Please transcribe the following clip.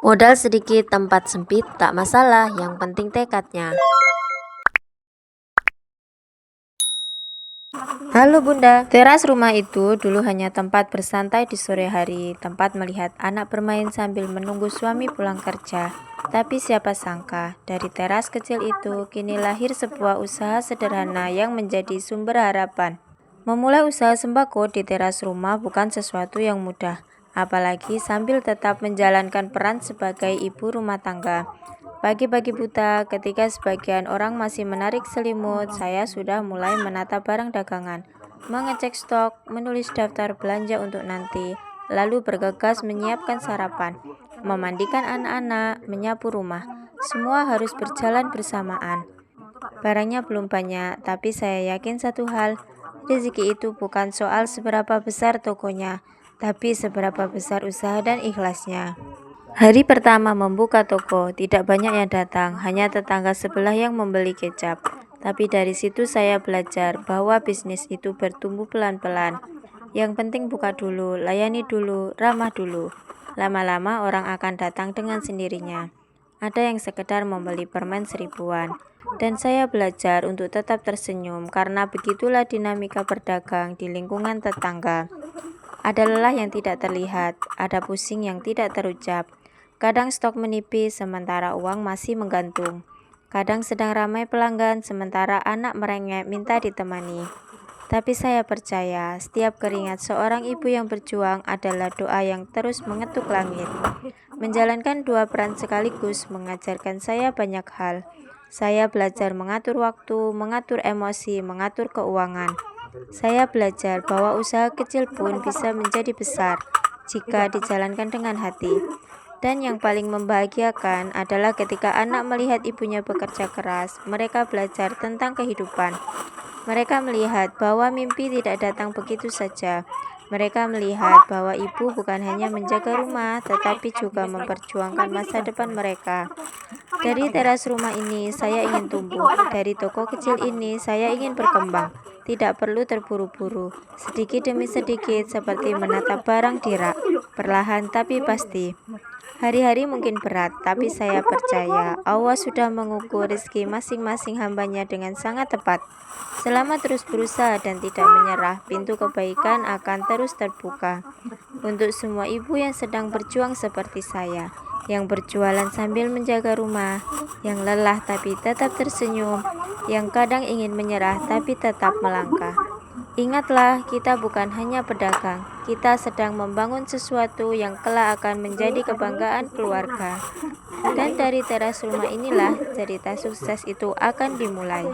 Modal sedikit, tempat sempit, tak masalah, yang penting tekadnya. Halo Bunda, teras rumah itu dulu hanya tempat bersantai di sore hari, tempat melihat anak bermain sambil menunggu suami pulang kerja. Tapi siapa sangka, dari teras kecil itu kini lahir sebuah usaha sederhana yang menjadi sumber harapan. Memulai usaha sembako di teras rumah bukan sesuatu yang mudah, apalagi sambil tetap menjalankan peran sebagai ibu rumah tangga. Pagi-pagi buta, ketika sebagian orang masih menarik selimut, saya sudah mulai menata barang dagangan, mengecek stok, menulis daftar belanja untuk nanti, lalu bergegas menyiapkan sarapan, memandikan anak-anak, menyapu rumah. Semua harus berjalan bersamaan. Barangnya belum banyak, tapi saya yakin satu hal, rezeki itu bukan soal seberapa besar tokonya, tapi seberapa besar usaha dan ikhlasnya. Hari pertama membuka toko, tidak banyak yang datang, hanya tetangga sebelah yang membeli kecap. Tapi dari situ saya belajar bahwa bisnis itu bertumbuh pelan-pelan. Yang penting buka dulu, layani dulu, ramah dulu. Lama-lama orang akan datang dengan sendirinya. Ada yang sekedar membeli permen seribuan. Dan saya belajar untuk tetap tersenyum karena begitulah dinamika berdagang di lingkungan tetangga. Ada lelah yang tidak terlihat, ada pusing yang tidak terucap. Kadang stok menipis sementara uang masih menggantung. Kadang sedang ramai pelanggan sementara anak merengek minta ditemani. Tapi saya percaya setiap keringat seorang ibu yang berjuang adalah doa yang terus mengetuk langit. Menjalankan dua peran sekaligus mengajarkan saya banyak hal. Saya belajar mengatur waktu, mengatur emosi, mengatur keuangan. Saya belajar bahwa usaha kecil pun bisa menjadi besar jika dijalankan dengan hati. Dan yang paling membahagiakan adalah ketika anak melihat ibunya bekerja keras, mereka belajar tentang kehidupan. Mereka melihat bahwa mimpi tidak datang begitu saja. Mereka melihat bahwa ibu bukan hanya menjaga rumah, tetapi juga memperjuangkan masa depan mereka. Dari teras rumah ini, saya ingin tumbuh. Dari toko kecil ini, saya ingin berkembang. Tidak perlu terburu-buru, sedikit demi sedikit seperti menata barang di rak, perlahan tapi pasti. Hari-hari mungkin berat, tapi saya percaya Allah sudah mengukur rezeki masing-masing hambanya dengan sangat tepat. Selama terus berusaha dan tidak menyerah, pintu kebaikan akan terus terbuka. Untuk semua ibu yang sedang berjuang seperti saya, yang berjualan sambil menjaga rumah, yang lelah tapi tetap tersenyum, yang kadang ingin menyerah tapi tetap melangkah. Ingatlah, kita bukan hanya pedagang, kita sedang membangun sesuatu yang kelak akan menjadi kebanggaan keluarga. Dan dari teras rumah inilah cerita sukses itu akan dimulai.